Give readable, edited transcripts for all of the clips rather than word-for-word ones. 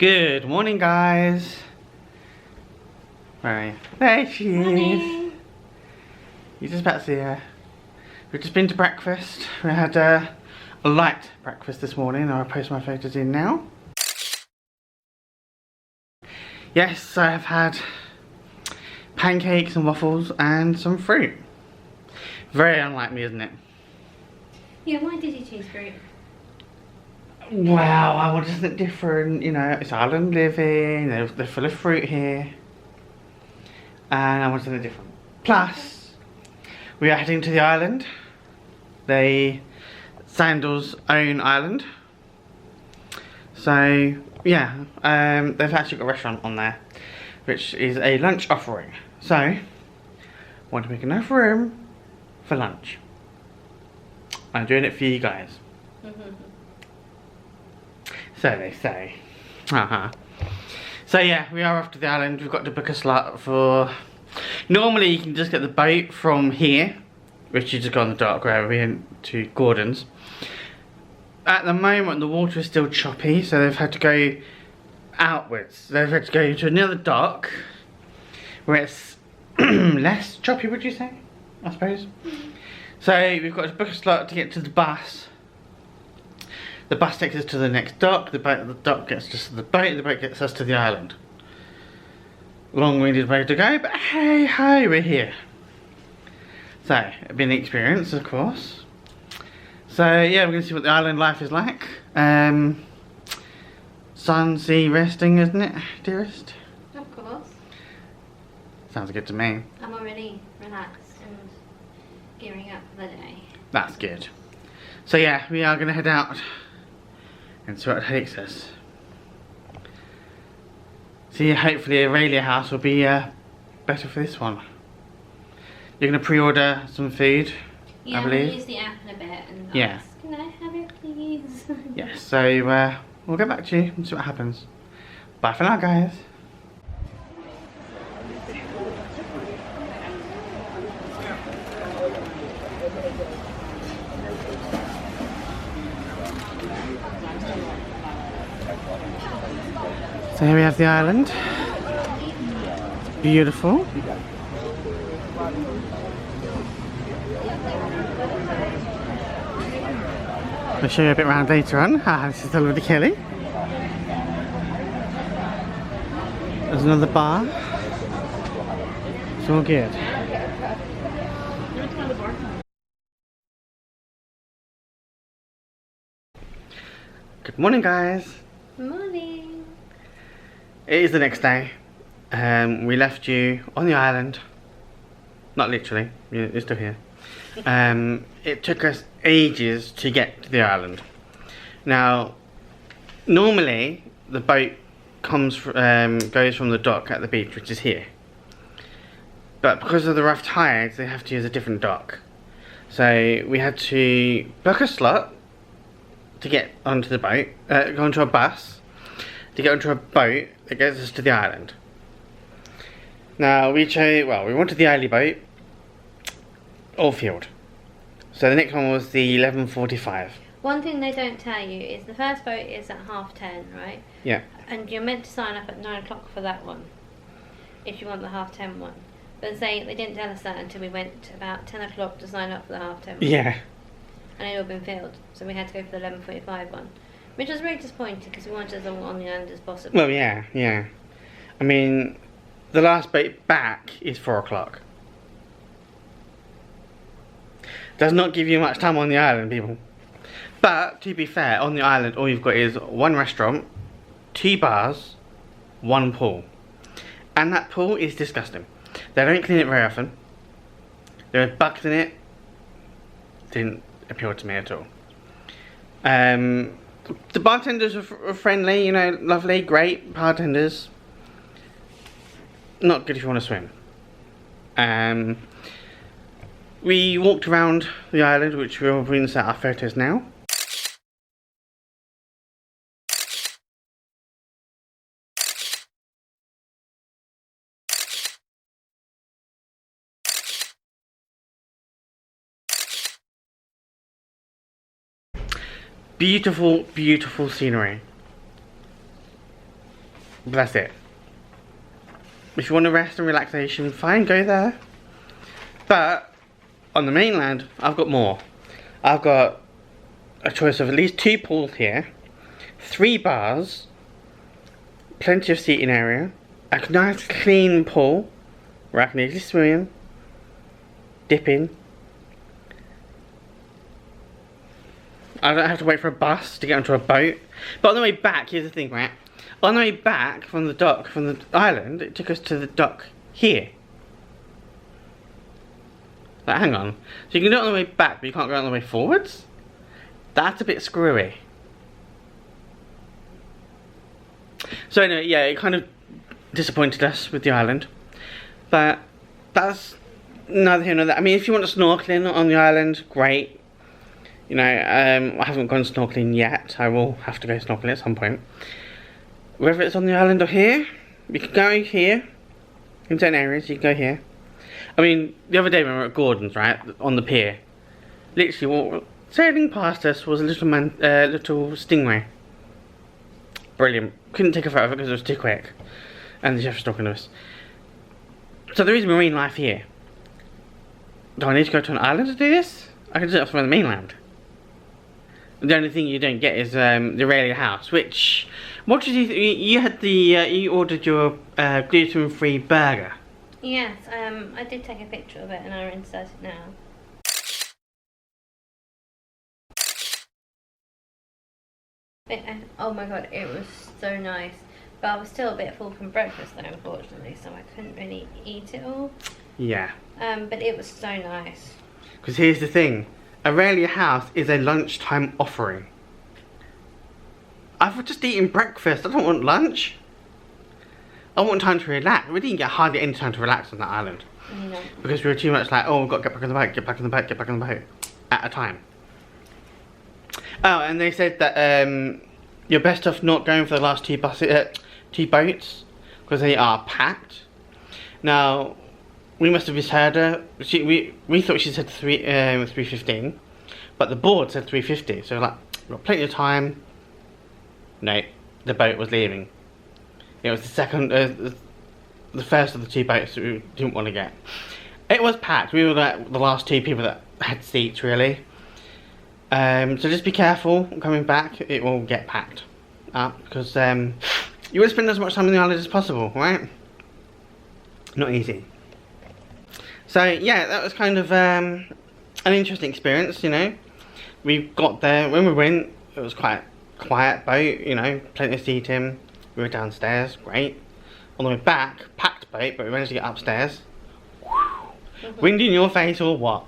Good morning, guys. Where are you? There she is. You just about to see her. We've just been to breakfast. We had a light breakfast this morning. I'll post my photos in now. Yes, I have had pancakes and waffles and some fruit. Very unlike me, isn't it? Yeah, why did you choose fruit? Wow, I wanted something different. You know, it's island living. They're full of fruit here. And I wanted something different. Plus, we are heading to the island. The Sandals own island. So, yeah, they've actually got a restaurant on there, which is a lunch offering. So, I want to make enough room for lunch. I'm doing it for you guys. So they say. So yeah, we are off to the island. We've got to book a slot for... Normally you can just get the boat from here, which you just go on the dock where we're in to Gordon's. At the moment the water is still choppy, so they've had to go outwards. They've had to go to another dock where it's less choppy, would you say? I suppose. So we've got to book a slot to get to the bus. The bus takes us to the next dock, the dock gets us to the boat gets us to the island. Long-winded way to go, but hey ho, we're here. So, it's been an experience, of course. So yeah, we're going to see what the island life is like. Sun, sea, resting, isn't it, dearest? Of course. Sounds good to me. I'm already relaxed and gearing up for the day. That's good. So yeah, we are going to head out and see what it takes us. See, hopefully Aralia House will be better for this one. You're going to pre-order some food, yeah, I believe. I'll use the app in a bit and yeah. ask, can I have it please? Yes, so we'll get back to you and see what happens. Bye for now, guys. So here we have the island. Beautiful. I'll show you a bit around later on. This is the lovely Kelly. There's another bar. It's all good. Good morning, guys. Morning. It is the next day. We left you on the island. Not literally, you're still here. It took us ages to get to the island. Now, normally the boat goes from the dock at the beach, which is here. But because of the rough tides, they have to use a different dock. So we had to book a slot to get onto the boat, go onto a bus, to get onto a boat that gets us to the island. Now we wanted the early boat, all filled. So the next one was the 11:45. One thing they don't tell you is the first boat is at 10:30, right? Yeah. And you're meant to sign up at 9 o'clock for that one, if you want the 10:30 one. But they didn't tell us that until we went about 10 o'clock to sign up for the 10:30 one. Yeah. And it had all been filled, so we had to go for the 11:45 one. Which was really disappointing because we wanted as long on the island as possible. Well, yeah. I mean, the last boat back is 4 o'clock. Does not give you much time on the island, people. But, to be fair, on the island all you've got is one restaurant, 2 bars, 1 pool. And that pool is disgusting. They don't clean it very often. There are bugs in it. Didn't appeal to me at all. The bartenders are friendly, you know, lovely, great bartenders. Not good if you want to swim. We walked around the island, which we'll insert our photos now. Beautiful, beautiful scenery. But that's it. If you want to rest and relaxation, fine, go there. But on the mainland, I've got more. I've got a choice of at least 2 pools here, 3 bars, plenty of seating area, a nice clean pool where I can easily swim in, dip in. I don't have to wait for a bus to get onto a boat. But on the way back, here's the thing, right? On the way back from the dock, from the island, it took us to the dock here. Like, hang on. So you can do it on the way back, but you can't go on the way forwards? That's a bit screwy. So anyway, yeah, it kind of disappointed us with the island. But that's neither here nor there. I mean, if you want to snorkeling on the island, great. You know, I haven't gone snorkeling yet. I will have to go snorkeling at some point. Whether it's on the island or here, you can go here. In certain areas, you can go here. I mean, the other day when we were at Gordon's, right, on the pier, literally, sailing past us was a little stingray. Brilliant. Couldn't take a photo because it was too quick. And the chef was talking to us. So there is marine life here. Do I need to go to an island to do this? I can do it from the mainland. The only thing you don't get is the Aralia House, which, what did you had the, you ordered your gluten-free burger. Yes, I did take a picture of it and I'll insert it now. Oh my god, it was so nice. But I was still a bit full from breakfast though, unfortunately, so I couldn't really eat it all. Yeah. But it was so nice. Because here's the thing. Aralia House is a lunchtime offering. I've just eaten breakfast. I don't want lunch. I want time to relax. We didn't get hardly any time to relax on that island. No. Because we were too much like, oh, we've got to get back on the boat, get back on the boat, get back on the boat. At a time. Oh, and they said that you're best off not going for the last 2 boats. Because they are packed. Now, we must have misheard her. We thought she said 3:15, but the board said 3:50. So like, we've got plenty of time. No, the boat was leaving. It was the second, the first of the 2 boats that we didn't want to get. It was packed. We were like the last 2 people that had seats really. So just be careful coming back. It will get packed up because you want to spend as much time on the island as possible, right? Not easy. So yeah, that was kind of an interesting experience, you know. We got there, when we went, it was quite a quiet boat, you know, plenty of seating. We were downstairs, great. On the way back, packed boat, but we managed to get upstairs. Wind in your face or what?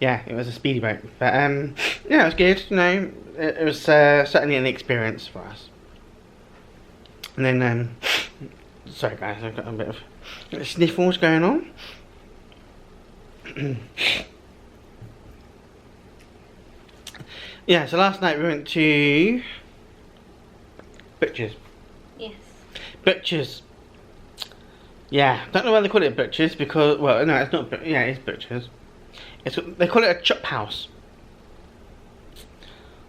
Yeah, it was a speedy boat. But yeah, it was good, you know. It was certainly an experience for us. And then, sorry guys, I've got a bit of sniffles going on. Yeah, so last night we went to Butcher's. Yes. Butcher's. Yeah, don't know why they call it Butcher's because, well, no, it's not. Yeah, it's Butcher's. They call it a chop house.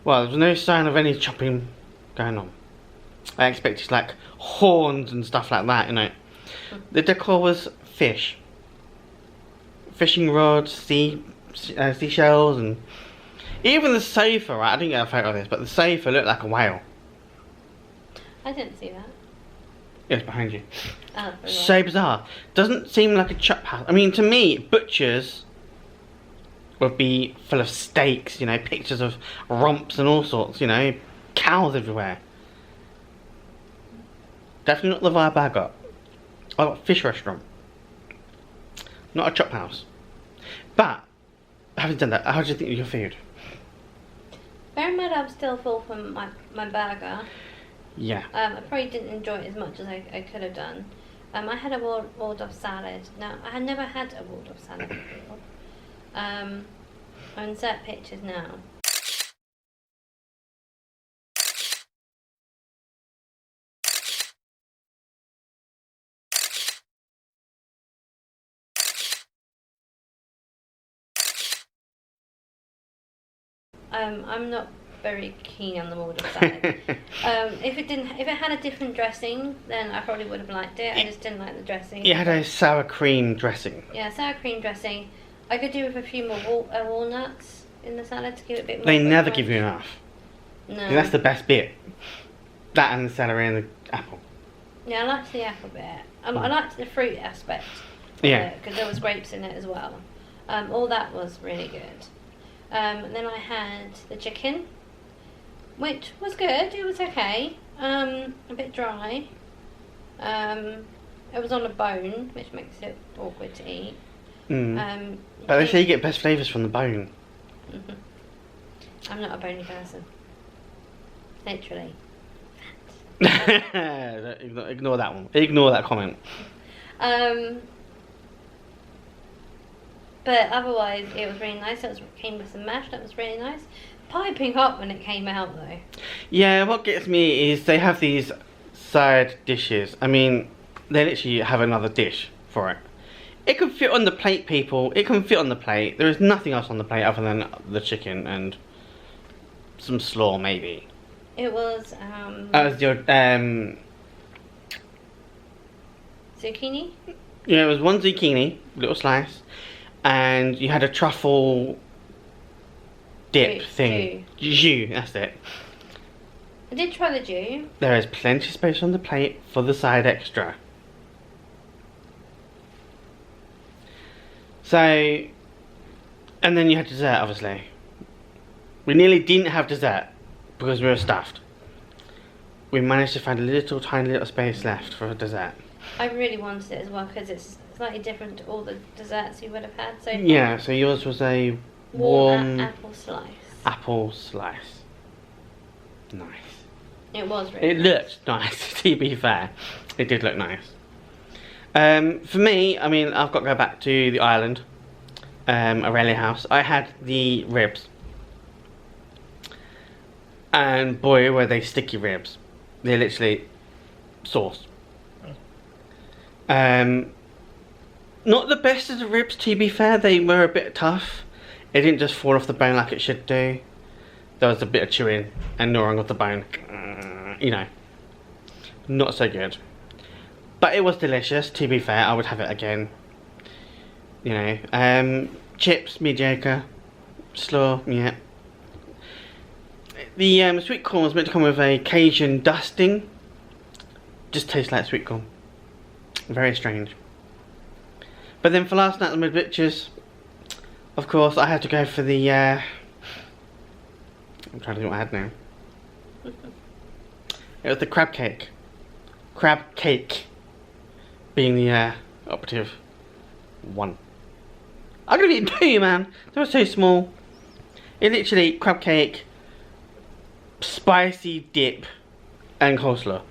Well, there's no sign of any chopping going on. I expected like horns and stuff like that, you know. The decor was fish. Fishing rods, seashells, and even the sofa, right? I didn't get a photo of this, but the sofa looked like a whale. I didn't see that. It's behind you. Oh, so bizarre. Doesn't seem like a chop house. I mean, to me, Butcher's would be full of steaks, you know, pictures of rumps and all sorts, you know, cows everywhere. Definitely not the vibe I got. I got a fish restaurant. Not a chop house. But, having done that, how do you think of your food? Bear in mind I'm still full from my burger. Yeah. I probably didn't enjoy it as much as I could have done. I had a Waldorf salad. Now, I had never had a Waldorf salad before. I'll insert pictures now. I'm not very keen on the Maldive salad. If it had a different dressing, then I probably would have liked it. I just didn't like the dressing. It had a sour cream dressing. Yeah, sour cream dressing. I could do with a few more walnuts in the salad to give it a bit more. They never give you enough. No. That's the best bit. That and the celery and the apple. Yeah, I liked the apple bit. I liked the fruit aspect. Yeah. Because there was grapes in it as well. All that was really good. And then I had the chicken, which was good. It was okay. A bit dry. It was on a bone, which makes it awkward to eat. But they say you get best flavours from the bone. I'm not a bony person. Literally. Ignore that one. Ignore that comment. But otherwise, it was really nice. It came with some mash. That was really nice. Piping hot when it came out, though. Yeah, what gets me is they have these side dishes. I mean, they literally have another dish for it. It can fit on the plate, people. It can fit on the plate. There is nothing else on the plate other than the chicken and some slaw, maybe. It was, That was your, zucchini? Yeah, it was one zucchini, little slice, and you had a truffle dip thing. Jus, that's it. I did try the jus. There is plenty of space on the plate for the side extra. So, and then you had dessert, obviously. We nearly didn't have dessert because we were stuffed. We managed to find a little tiny little space left for dessert. I really wanted it as well because it's slightly different to all the desserts you would have had so far. Yeah, so yours was a warm apple slice. Apple slice. Nice. It was really It looked nice, to be fair. It did look nice. For me, I mean, I've got to go back to the island, Aralia House. I had the ribs. And boy, were they sticky ribs. They're literally sauce. Not the best of the ribs, to be fair. They were a bit tough. It didn't just fall off the bone like it should do. There was a bit of chewing and gnawing of the bone. You know, not so good. But it was delicious, to be fair. I would have it again. You know, chips, mediocre. Slaw, yeah. The sweet corn was meant to come with a Cajun dusting. Just tastes like sweet corn. Very strange. But then for last night on the pictures, of course, I had to go for the. I'm trying to think what I had now. It was the crab cake. Crab cake being the operative one. I'm gonna eat two, man. They were so small. It literally crab cake, spicy dip, and coleslaw.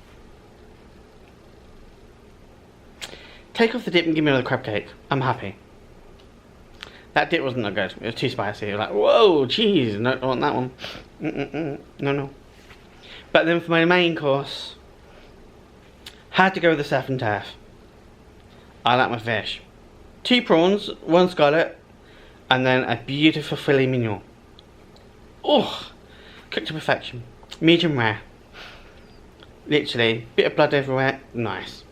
Take off the dip and give me another crab cake. I'm happy. That dip wasn't that good. It was too spicy. It was like, whoa, cheese. No, I want that one. No, no. But then for my main course, had to go with the surf and turf. I like my fish. 2 prawns, 1 scallop, and then a beautiful filet mignon. Oh, cooked to perfection. Medium rare. Literally, bit of blood everywhere. Nice.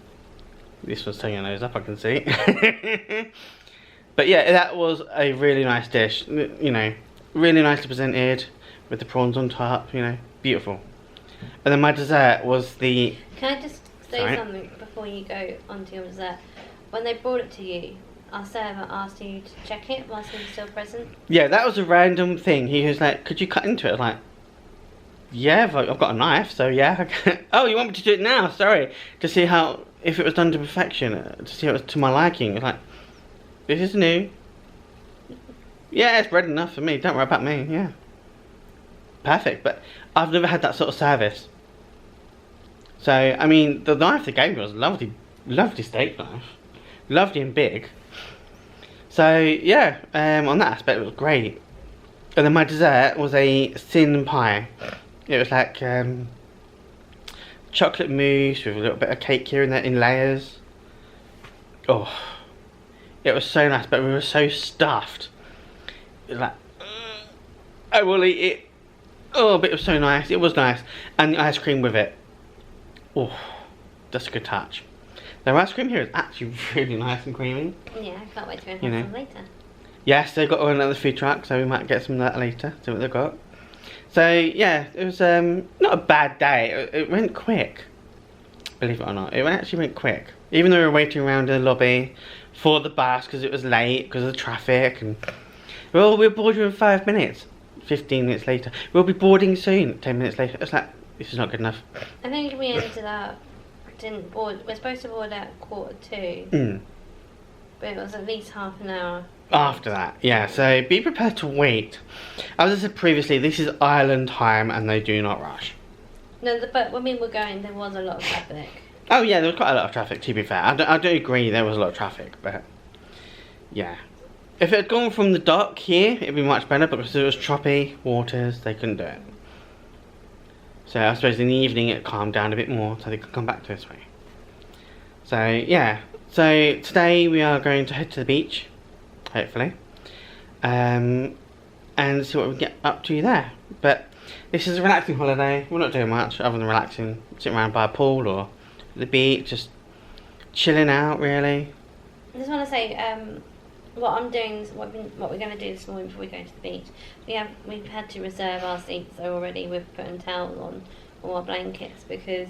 This one's turning your nose up, I can see. But yeah, that was a really nice dish. You know, really nicely presented with the prawns on top. You know, beautiful. And then my dessert was the. Can I just say something before you go on to your dessert? When they brought it to you, our server asked you to check it whilst it was still present. Yeah, that was a random thing. He was like, "Could you cut into it?" I was like, "Yeah, I've got a knife, so yeah." Oh, you want me to do it now? Sorry, to see how if it was done to perfection, to see if it was to my liking. It's like, this is new. Yeah, it's bread enough for me. Don't worry about me. Yeah, perfect. But I've never had that sort of service. So I mean, the knife they gave me was a lovely, lovely steak knife, lovely and big. So yeah, on that aspect it was great. And then my dessert was a thin pie. It was like chocolate mousse with a little bit of cake here and there in layers. Oh, it was so nice, but we were so stuffed. It was like, I will eat it Oh, but it was so nice. It was nice. And the ice cream with it. Oh, that's a good touch. The ice cream here is actually really nice and creamy. Yeah, I can't wait to go and have some later. Yes, they've got another food truck, so we might get some of that later. See what they've got. So yeah, it was not a bad day. It went quick. Believe it or not, it actually went quick. Even though we were waiting around in the lobby for the bus because it was late because of the traffic, and we'll board you in 5 minutes. 15 minutes later, we'll be boarding soon. 10 minutes later, it's like this is not good enough. I think we ended up didn't board. We're supposed to board at 1:45. But it was at least half an hour After that, yeah, so be prepared to wait. As I said previously, this is island time and they do not rush. No, but when we were going, there was a lot of traffic. Oh yeah, there was quite a lot of traffic, to be fair. I do agree there was a lot of traffic, but yeah. If it had gone from the dock here, it'd be much better, but because it was choppy waters, they couldn't do it. So I suppose in the evening it calmed down a bit more, so they could come back to this way. So yeah, so today we are going to head to the beach, hopefully, and see what we get up to there. But this is a relaxing holiday. We're not doing much other than relaxing, sitting around by a pool or the beach, just chilling out really. I just want to say, what I'm doing is what we're going to do this morning before we go to the beach. We've had to reserve our seats already. We've put towels on all our blankets because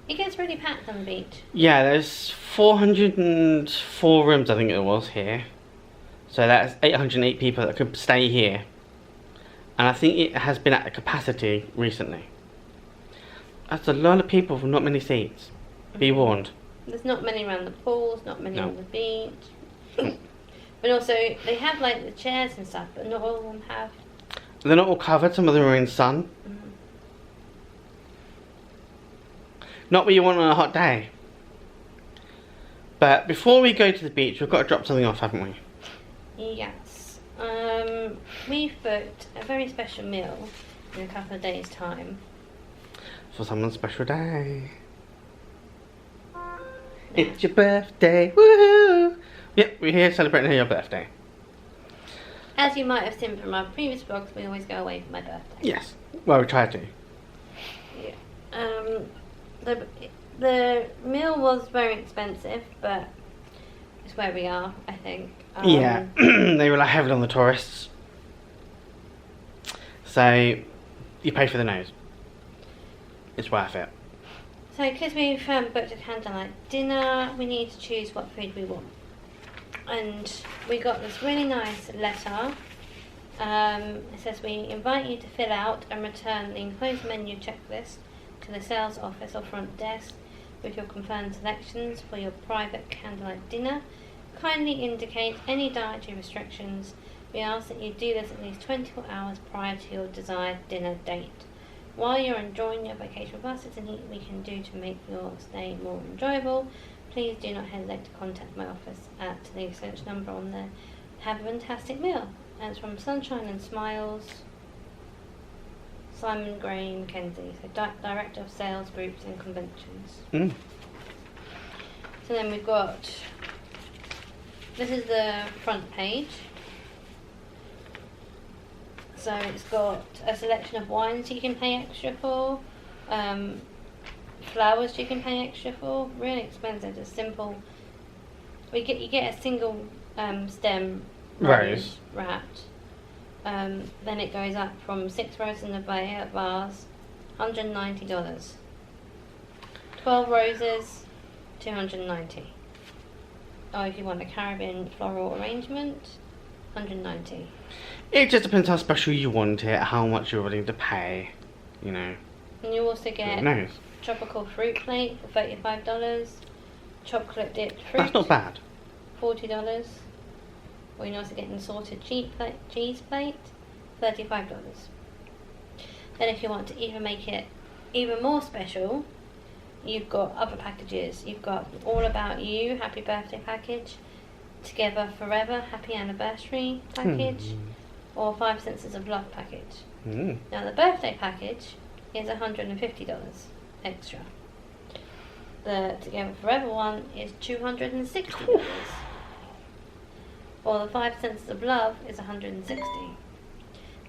it gets really packed on the beach. Yeah, there's 404 rooms I think it was here. So that's 808 people that could stay here. And I think it has been at a capacity recently. That's a lot of people for not many seats. Be warned. There's not many around the pools, not many on the beach. But also, they have like the chairs and stuff, but not all of them have. They're not all covered, some of them are in sun. Not what you want on a hot day. But before we go to the beach, we've got to drop something off, haven't we? Yes. We've booked a very special meal in a couple of days' time. For someone's special day. Yeah. It's your birthday, woohoo! Yep, we're here celebrating your birthday. As you might have seen from our previous vlogs, we always go away for my birthday. Yes, well we try to. Yeah. The meal was very expensive, but it's where we are, I think. Yeah, they rely heavily on the tourists. So, you pay for the nose. It's worth it. So, because we've booked a candlelight dinner, we need to choose what food we want. And we got this really nice letter. It says, we invite you to fill out and return the enclosed menu checklist to the sales office or front desk with your confirmed selections for your private candlelight dinner. Kindly indicate any dietary restrictions. We ask that you do this at least 24 hours prior to your desired dinner date. While you're enjoying your vacation with us, is anything we can do to make your stay more enjoyable? Please do not hesitate to contact my office at the extension number on there. Have a fantastic meal. And it's from Sunshine and Smiles, Simon Gray Mackenzie, so Director of Sales Groups and Conventions. So then we've got, this is the front page. So it's got a selection of wines you can pay extra for, flowers you can pay extra for. Really expensive, just simple. You get a single stem rose wrapped. Then it goes up from 6 roses in a vase, $190. 12 roses, $290. Or if you want a Caribbean floral arrangement, $190. It just depends how special you want it, how much you're willing to pay, you know. And you also get tropical fruit plate for $35. Chocolate dipped fruit. That's not bad. $40. Or you can also get an assorted cheese plate, $35. Then if you want to even make it even more special, you've got other packages. You've got All About You, Happy Birthday package, Together Forever, Happy Anniversary package, or 5 Senses of Love package. Now the birthday package is $150 extra. The Together Forever one is $260. Or the 5 Senses of Love is $160.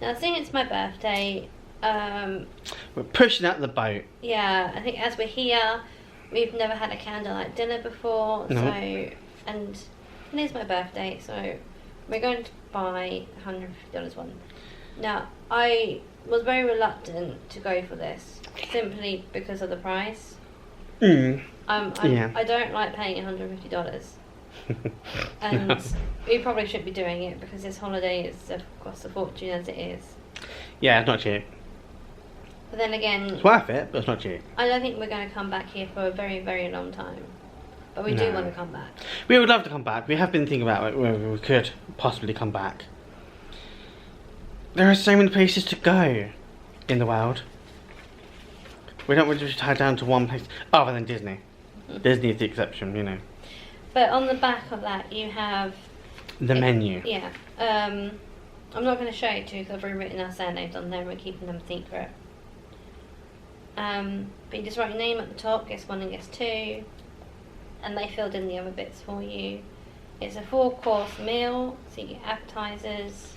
Now, seeing it's my birthday, We're pushing out the boat. Yeah, I think as we're here, we've never had a candlelight dinner before, No. so, and it is my birthday, so we're going to buy $150 one. Now, I was very reluctant to go for this, simply because of the price. Yeah. I don't like paying $150. And we probably shouldn't be doing it because this holiday costs a fortune as it is. Yeah, it's not cheap. But then again, It's worth it, but it's not cheap. I don't think we're going to come back here for a very, very long time. But we do No. want to come back. We would love to come back. We have been thinking about whether we could possibly come back. There are so many places to go in the world. We don't want to just tie down to one place, other than Disney. Disney is the exception, you know. But on the back of that, you have The menu. Yeah. I'm not going to show you to because I've already written our surnames on there and we're keeping them secret. But you just write your name at the top, guess 1 and guess 2. And they filled in the other bits for you. It's a 4-course meal, so you get appetizers.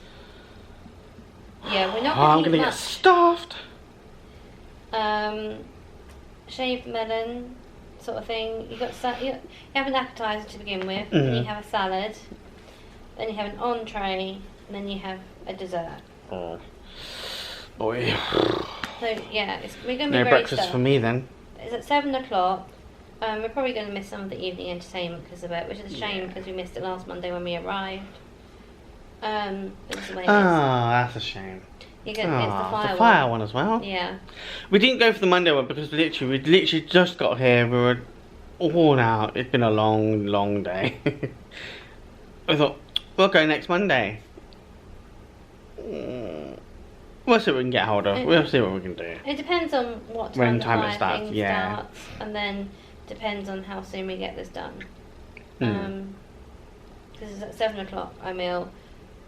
Yeah, we're not I'm going to gonna get stuffed. Shaved melon sort of thing. You have an appetizer to begin with, then you have a salad, then you have an entree, and then you have a dessert. Oh, boy. So yeah, we're going to be No very breakfast stuffed. for me then. It's at 7 o'clock. We're probably going to miss some of the evening entertainment because of it, which is a shame Yeah. because we missed it last Monday when we arrived. But this is the way it is. That's a shame. It's the fire the fire one as well. Yeah. We didn't go for the Monday one because we literally just got here. We were worn out. It's been a long, long day. I thought, we'll go next Monday. We'll see what we can get hold of. We'll see what we can do. It depends on what When time time the it fire starts, thing yeah. starts, and then depends on how soon we get this done. Because it's at 7 o'clock, our meal.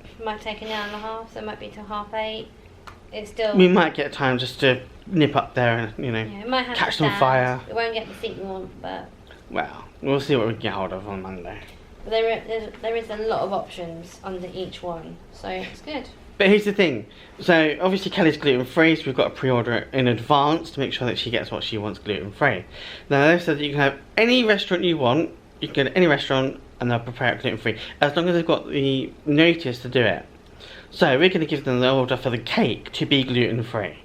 It might take an hour and a half, so it might be till 8:30. It's still... We might get time just to nip up there and, Yeah, it might have catch to some stand. fire. We won't get the seat we want, but Well, we'll see what we can get hold of on Monday. there is a lot of options under each one, so it's good. But here's the thing. So, obviously Kelly's gluten-free, so we've got to pre-order it in advance to make sure that she gets what she wants gluten-free. Now, they said that you can have any restaurant you want. You can go to any restaurant and they'll prepare it gluten-free, as long as they've got the notice to do it. So, we're going to give them the order for the cake to be gluten-free.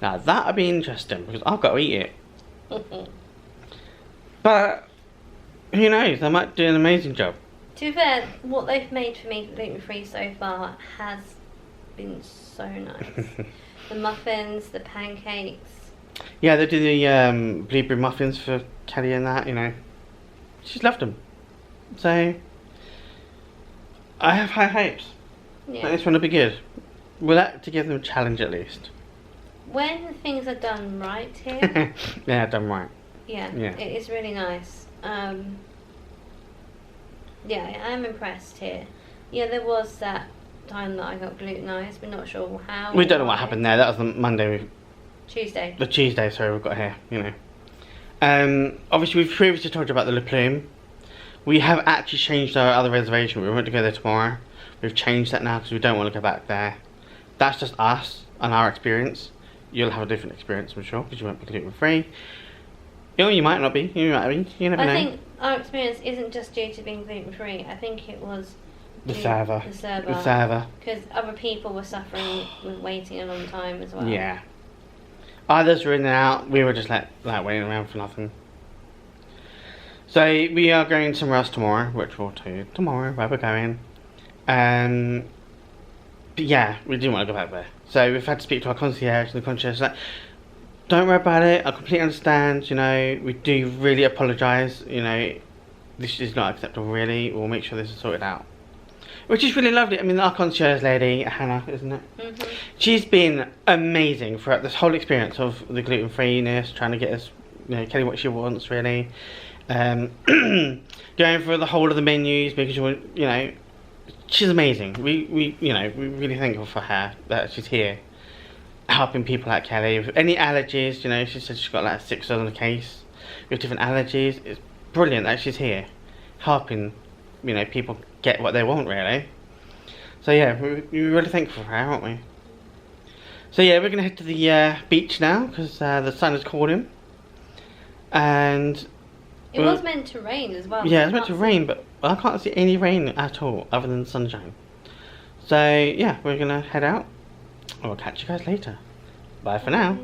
Now, that'll be interesting, because I've got to eat it. But, who knows, they might do an amazing job. To be fair, what they've made for me gluten-free so far has been so nice. The muffins, the pancakes. Yeah, they do the blueberry muffins for Kelly and that, you know. She's loved them. So, I have high hopes. Yeah. That this one will be good. We'll have to give them a challenge at least. When things are done right here, Yeah, done right. yeah, Yeah. it is really nice. Yeah, I am impressed here. Yeah, there was that time that I got glutenized. We're not sure how. We or don't know what why. happened there. That was the Monday, Tuesday. the Tuesday, sorry, we got here, you know. Obviously, we've previously told you about the Le Plume. We have actually changed our other reservation. We were meant to go there tomorrow. We've changed that now because we don't want to go back there. That's just us and our experience. You'll have a different experience, I'm sure, because you won't be gluten free. You know, you might not be. You might be. You never know. I think our experience isn't just due to being gluten free. I think it was The due- server. The server. The server. Because other people were suffering with waiting a long time as well. Yeah. Others were in and out. We were just like waiting around for nothing. So we are going somewhere else tomorrow, which we'll tell you tomorrow where we're going. But yeah, we do want to go back there. So we've had to speak to our concierge, and the concierge is like, don't worry about it, I completely understand, you know, we do really apologise, you know, this is not acceptable really, we'll make sure this is sorted out. Which is really lovely. I mean, our concierge lady, Hannah, isn't it? Mm-hmm. She's been amazing throughout this whole experience of the gluten-freeness, trying to get us, you know, Kelly what she wants really. Going through the whole of the menus, making sure, you know, she's amazing. We you know, we're really thankful for her that she's here, helping people like Kelly with any allergies. You know, she said she's got like 6 on the case with different allergies. It's brilliant that she's here, helping, you know, people get what they want really. So yeah, we're really thankful for her, aren't we? So yeah, we're gonna head to the beach now because the sun has called him, and it was meant to rain as well. yeah, it's meant to rain, but I can't see any rain at all other than sunshine. So yeah, we're gonna head out. I'll catch you guys later. Bye for now.